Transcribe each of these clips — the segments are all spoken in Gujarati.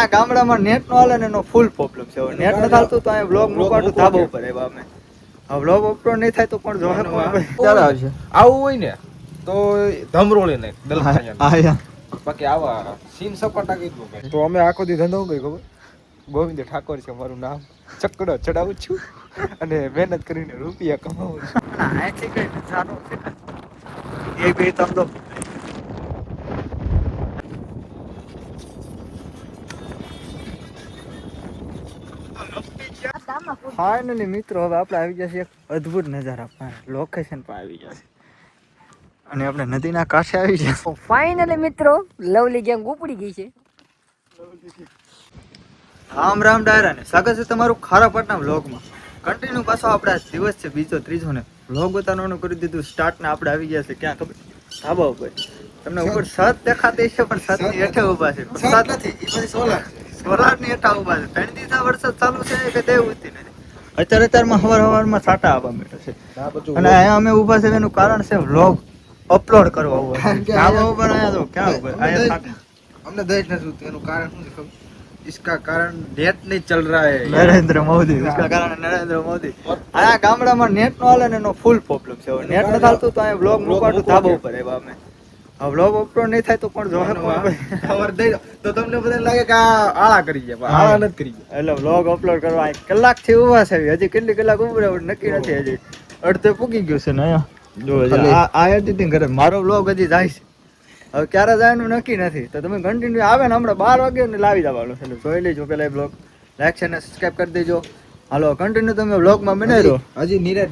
આ ગામડામાં નેટ નો હાલે ને એનો ફૂલ પ્રોબ્લેમ છે. નેટ ન ચાલતું તો અહીંયા વ્લોગ મૂકવાનું ધાબા ઉપર આવ્યા અમે. હવે વ્લોગ અપલોડ નહીં થાય તો કોણ જોહે? ક્યારે આવશે? આવું હોય ને તો ધમરોળી ને આયા બાકી આવા સીન સપાટા કીધું ભાઈ. તો અમે આખો દી ધંધો ગઈ ખબર. ગોવિંદ ઠાકોર છે મારું નામ. ચકડો ચડાવું છું અને મહેનત કરીને રૂપિયા કમાવું છું. અહીંથી કઈ નજારો છે ને એ બે તમ તો ફાઇનલી મિત્રો હવે આપણે આવી જશે એક અદ્ભુત નજારા પર લોકેશન પર આવી જશે અને આપણે નદીના કાંઠે આવી જશે. ફાઇનલી મિત્રો લવલી ગેંગ ઉપડી ગઈ છે. રામ રામ ડાયરા ને સ્વાગત છે તમારું ખારાપાટના વ્લોગમાં. કન્ટિન્યુ પાછો આપણે દિવસ છે બીજો ત્રીજો ને વ્લોગ બતાવવાનું કરી દીધું સ્ટાર્ટ ને આપણે આવી ગયા છે ક્યાં ખબર? ધાબા ઉપર. તમને ઉપર છત દેખાતી છે પણ છત ની હેઠે ઉભા છે. છત નથી, એ બધી સોલાર ની હેઠા ઉભા છે. 3 દિવસથી વરસાદ ચાલુ છે કે દેવું નથી. અત્યારમાં હવારમાં છાંટા આવવા માંડ્યા છે અને અહીંયા અમે ઊભા છે એનું કારણ છે વ્લોગ અપલોડ કરવા ઉભા છે. ધાબા ઉપર અહીંયા તો ક્યાં ઉભા અહીંયા हमने देश नहीं सुनते એનું કારણ શું છે ખબર? इसका कारण नेट नहीं चल रहा है. નરેન્દ્ર મોદી इसका कारण નરેન્દ્ર મોદી. આ ગામડામાં નેટ નો હાલે ને એનો ફૂલ પ્રોબ્લેમ છે. નેટ ન ચાલતું તો અહીંયા વ્લોગ મૂકવાનું ધાબા ઉપર આવ્યા અમે. હવે વ્લોગ અપલોડ નહીં થાય તો કોણ જોહે? ખબર દઈ તો તમને બધાને લાગે કે આ આળા કરી ગયા, આળા નથી કરી ગયા. એટલે વ્લોગ અપલોડ કરવા કલાક થી ઉભા છે. હજી કેટલી કલાક ઉભા નક્કી નથી. હજી અડધે પૂકી ગયું છે ને અહીંયા જો આ એડિટિંગ કરે. મારો વ્લોગ હજી જાય છે. હવે ક્યારે જાય એનું નક્કી નથી. તો તમે કન્ટિન્યુ આવે ને હમણાં 12 વાગે ને લાવી જવાનું છે. જોઈ લેજો પેલા બ્લોગ લાઈક છે ને સબસ્ક્રાઇબ કરી દેજો. હાલો કન્ટિન્યુ તમે વ્લોગમાં બનાવી દો. હજી નીરજ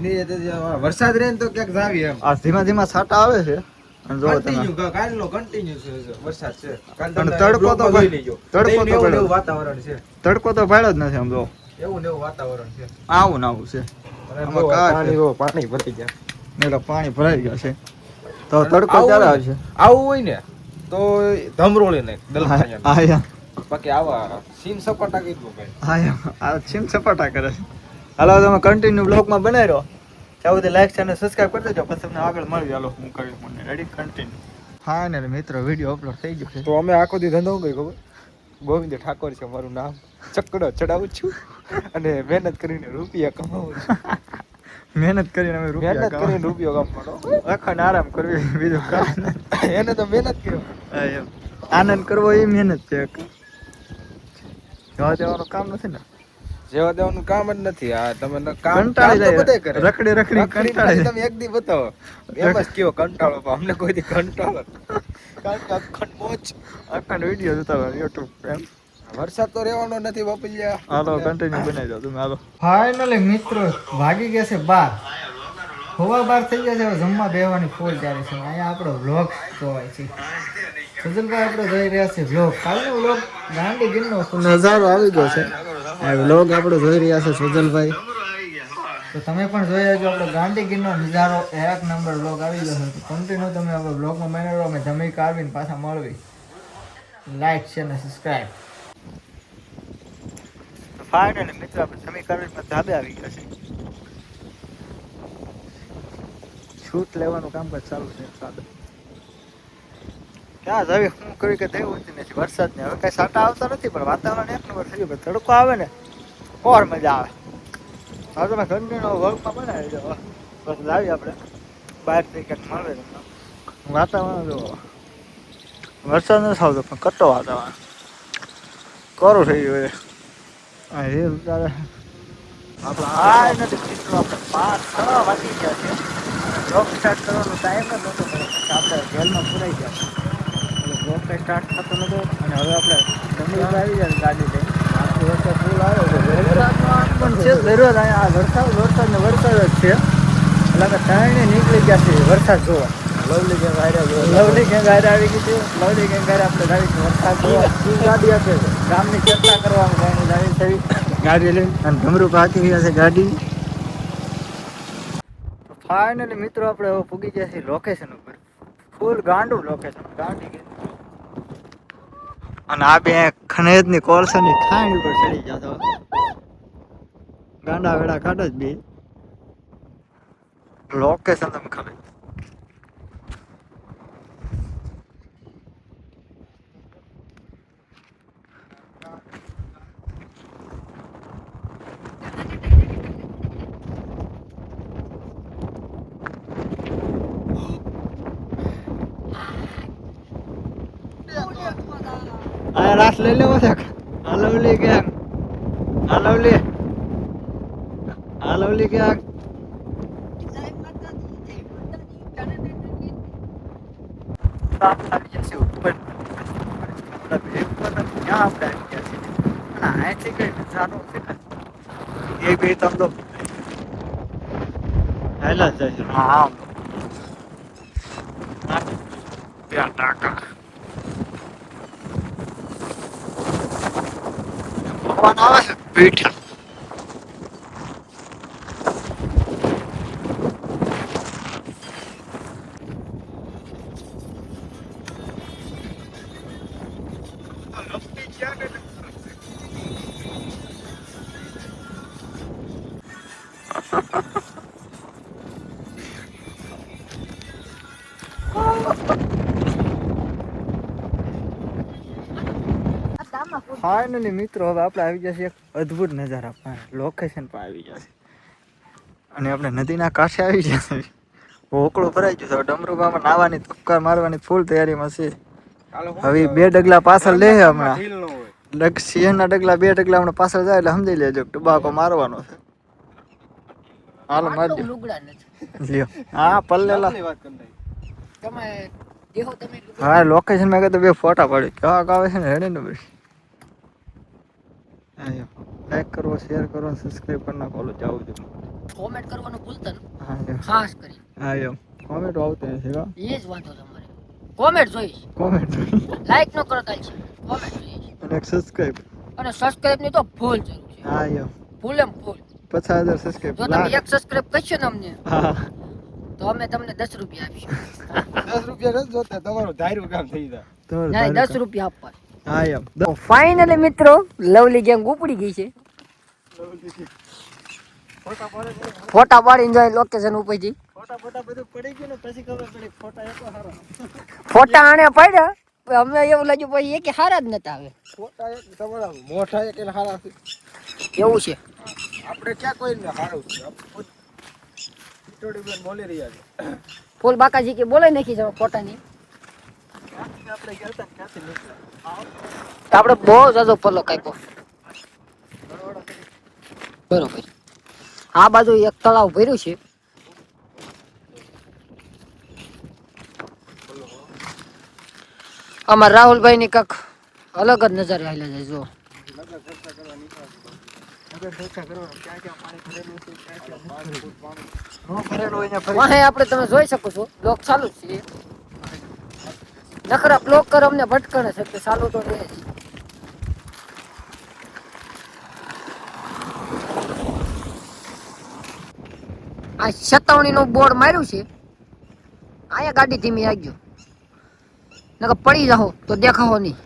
વરસાદ રહે ને તો ક્યાંક જાવી એમ. આ ધીમા ધીમા છાંટા આવે છે અને જો તમે કાલનો કન્ટિન્યુ છે વરસાદ છે. તડકો તો વાતાવરણ છે. તડકો તો ભાડ્યો જ નથી. આમ જો એવું ને એવું વાતાવરણ છે. આવું ને આવું છે. પાણી ભરાઈ ગયા. એટલે પાણી ભરાઈ ગયા છે તો તડકો ક્યારે આવશે? આવું હોય ને તો ધમરોળી ને આયા બાકી આવા સીન સપાટા કીધું ભાઈ. આયા આ છીમ સપાટા કરે છે. હાલો તમે કન્ટિન્યુ બ્લોગમાં બનાવી રહો. ત્યાં સુધી લાઈક ચેનલ સબસ્ક્રાઇબ કરી દેજો. પછી તમને આગળ મળવી. હાલો હું કરી મને રેડી કન્ટિન્યુ. હા ને મિત્રો વિડીયો અપલોડ થઈ ગયો છે. તો અમે આખો દી ધંધો ગઈ ખબર. ગોવિંદ ઠાકોર છે મારું નામ. ચકડો ચડાવું છું અને મહેનત કરીને રૂપિયા કમાવું છું. મહેનત કરીને અમે મહેનત કરીને રૂપિયો કમાવાનો. અખંડ આરામ કરવી બીજું કામ એને તો મહેનત કહેવાય. આનંદ કરવો એ મહેનત છે. જવા દેવાનું કામ નથી ને. જેવા દેવાનું કામ જ નથી. આ તમે કામ કંટાળી તો બધે કરે. જાય રખડી રખડી કંટાળી તમે એક દી બતાવો એમ જ કેવો કંટાળો. અમને કોઈ દી કંટાળો કારણ કે અખંડ મોજ અખંડ વિડીયો જોતા હોય YouTube એમ. વરસાદ તો રહેવાનો નથી બાપલિયા. હાલો કન્ટિન્યુ બનાવી દો તમે. હાલો ફાઇનલી મિત્રો વાગી ગયા છે 12. હવા 12 થઈ ગયા છે. હવે જમવા બેહવાની ફૂલ તૈયારી છે. અહીંયા આપણો વ્લોગ જોવાય છે. સુજલભાઈ આપણે જોઈ રહ્યા છે વ્લોગ. કાલનો વ્લોગ ગાંડી ગીરનો નજારો આવી ગયો છે. આ વ્લોગ આપણે જોઈ રહ્યા છે સુજલભાઈ. તો તમે પણ જોઈ રહેજો આપણો ગાંડી ગીરનો નજારો. એક નંબર વ્લોગ આવી ગયો છે. તો કન્ટિન્યુ તમે હવે વ્લોગમાં બને રહો. અમે જમી આવીને પાછા મળવી. લાઈક છે ને સબસ્ક્રાઇબ. ફાઇનલી મિત્રો આપણે જમી કરીને ધાબે આવી ગયા છે. શૂટ લેવાનું કામકાજ ચાલુ છે. સાદું ક્યાં હવે હું કરી કે દેવું નથી. વરસાદ ને હવે કઈ સાટા આવતા નથી પણ વાતાવરણ એક નંબર થઈ ગયું. તડકો આવે ને ઓર મજા આવે. હવે તમે કન્ટિન્યુ વર્કમાં બનાવી દો. બસ લાવી આપણે બહાર થી ક્યાંક મળે તમને. વાતાવરણ જો વરસાદ નથી આવતો પણ કટો વાતાવરણ કરું થઈ ગયું. હા એ તારે આપણે આ નથી મિત્રો. આપણે 5-6 વાગી ગયા છે. બ્લોગ સ્ટાર્ટ કરવાનો ટાઈમ જ નહોતો મળ્યો. આપણે જેલમાં પુરાઈ ગયા. બ્લોગ કંઈ સ્ટાર્ટ થતો નહોતો અને હવે આપણે જમીન આવી જાય ગાડી લઈને. આખો વરસાદ ફૂલ આવ્યો છે. વરસાદનો આમ પણ છે દરરોજ અહીંયા આ વરસાદ ને વરસાદ જ છે. એટલે કે ત્રણે નીકળી ગયા છે વરસાદ જોવા. લવલી ગેંગ હારે આવી ગઈ છે. લવલી ગેંગ હારે આપણે ગાડી વરસાદ જોવા ગાડી આપે છે. ગામની ચર્ચા કરવાનું ગાડી ગાડી થઈ ગાડી લઈને અને ભમરૂ પાકી રહ્યા છે ગાડી. ફાઇનલી મિત્રો આપણે હવે પૂગી ગયા છીએ લોકેશન ઉપર. ફૂલ ગાંડું લોકેશન ગાંડી. અને આ બે ખનેજની કોલસાની ખાંડ ઉપર ચડી ગયા તો ગાંડા વેડા કાઢો જ બે લોકેશન તમે ખબર. ક્લાસ લઈ લેવો છે આ લવલી ક્યાંક આ લવલી ક્યાંક આવી જશે ઉપર ત્યાં આપણે આવી ગયા છીએ અને અહીંથી કઈ નજારો છે ને એ બી તમ તો હેલા જાય છે હા ત્યાં ટાકા પવન આવે છે પીઠ ફાઇનલી મિત્રો હવે આપણે આવી જશે એક અદ્ભુત નજારા પર લોકેશન પર આવી જશે અને આપણે નદીના કાંઠે આવી જશે હોકળો ભરાઈ ગયો છે ડમરુબામાં નાવાની તપકાર મારવાની ફૂલ તૈયારીમાં છે હવે 2 ડગલા પાછળ લે હમણાં સિંહના ડગલા 2 ડગલા હમણાં પાછળ જાય એટલે સમજી લેજો ટબાકો મારવાનો છે હાલ મારજો લ્યો હા પલ્લેલા હા લોકેશન માં તો 2 ફોટા પાડી કેવા આવે છે ને હેડે ને બસ લાઈક કરો શેર કરો સબસ્ક્રાઇબ કરી નાખો જાવ જો કોમેન્ટ કરવાનું ભૂલતા હા ખાસ કરી હા એમ કોમેન્ટ આવતે છે કા એ જ વાંધો તમારે કોમેન્ટ જોઈશ કોમેન્ટ લાઈક ન કરો તો છે કોમેન્ટ જોઈશ અને સબસ્ક્રાઇબ અને સબસ્ક્રાઇબ ની તો ફૂલ જરૂર છે હા એમ ફૂલ એમ ફૂલ 50,000 સબસ્ક્રાઇબ જો તમે એક સબસ્ક્રાઇબ કરશો ને અમને હા તો અમે તમને 10 રૂપિયા આપીશું 10 રૂપિયા નથી જોતા તમારું ધાર્યું કામ થઈ જાય નહીં 10 રૂપિયા આપવા હા એમ ફાઇનલી મિત્રો લવલી ગેંગ ઉપડી ગઈ છે ફોટા પાડીને જાય લોકેશન ઉપર જી ફોટા બધું પડી ગયું ને પછી ખબર પડી ફોટા એક હારા ફોટા આણે પડ્યા પણ અમને એવું લાગ્યું પછી એ કે હારા જ નતા આવે ફોટા એક તમારા મોઢા એક એને હારા છે એવું છે આપણે ક્યાં કોઈને હારું છે ટોડી બેન બોલી રહ્યા છે ફૂલ બાકાજી કે બોલાઈ નાખી છે ફોટાની આપણે ગયા હતા ક્યાંથી નીકળ્યા તો આપણે બહુ જાજો પલ્લો કાપ્યો બરોબર આ બાજુ એક તળાવ ભર્યું છે અમાર રાહુલભાઈ ની કાક અલગ જ નજારે આવેલા છે જો વાહે આપણે તમે જોઈ શકો છો બ્લોક ચાલુ જ છે નખરા બ્લોક કર અમને ભટકણે છે કે ચાલુ તો રહે છે આ 57 નું બોર્ડ માર્યું છે અહીંયા ગાડી ધીમી આગજો નકર પડી જાઓ તો દેખાવો નહીં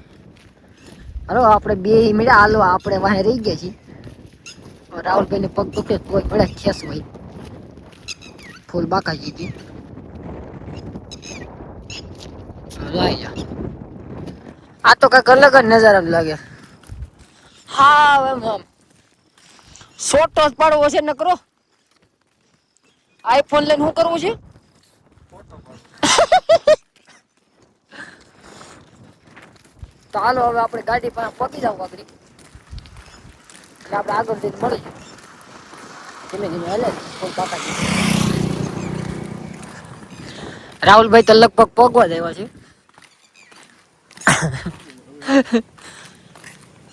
હાલો આપણે બે મળ્યા હાલો આપણે વાહે રહી ગયા છીએ રાહુલભાઈ ને પગ દુખે તોય પડે ખેસ હોય ફૂલ બાકાજી હતી આ તો કઈક અલગ જ નજારા લાગે હા એમ આમ ફોટો પાડવો છે નકરો આઈફોન લઈને શું કરવું છે તો હાલો હવે આપણે ગાડી પર પહોંચી જાવ આગળ એટલે આપણે આગળ જઈને મળી ધીમે ધીમે હાલે બાકાજી રાહુલભાઈ તો લગભગ પગવા જ આવ્યા છે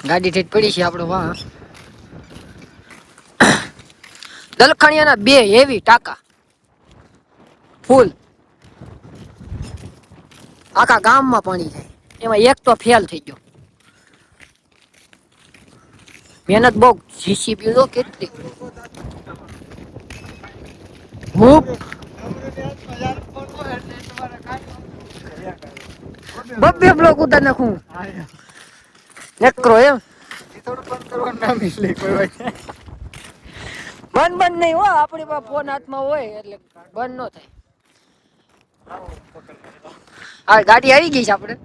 ગાડી ઠેઠ પડી છે આપણે વાહ દલખાણિયાના 2 હેવી ટાકા ફૂલ આખા ગામમાં પાણી જાય એમાં એક તો ફેલ થઈ ગયો મહેનત બહુ જીસીબી તો કેટલી હૂપ બબ્બે બ્લોક ઉતાર નાખું નકરો એમ બંધ નહીં હો આપણી પાસે ફોન હાથમાં હોય એટલે બંધ ન થાય હા ગાડી આવી ગઈ છે આપણે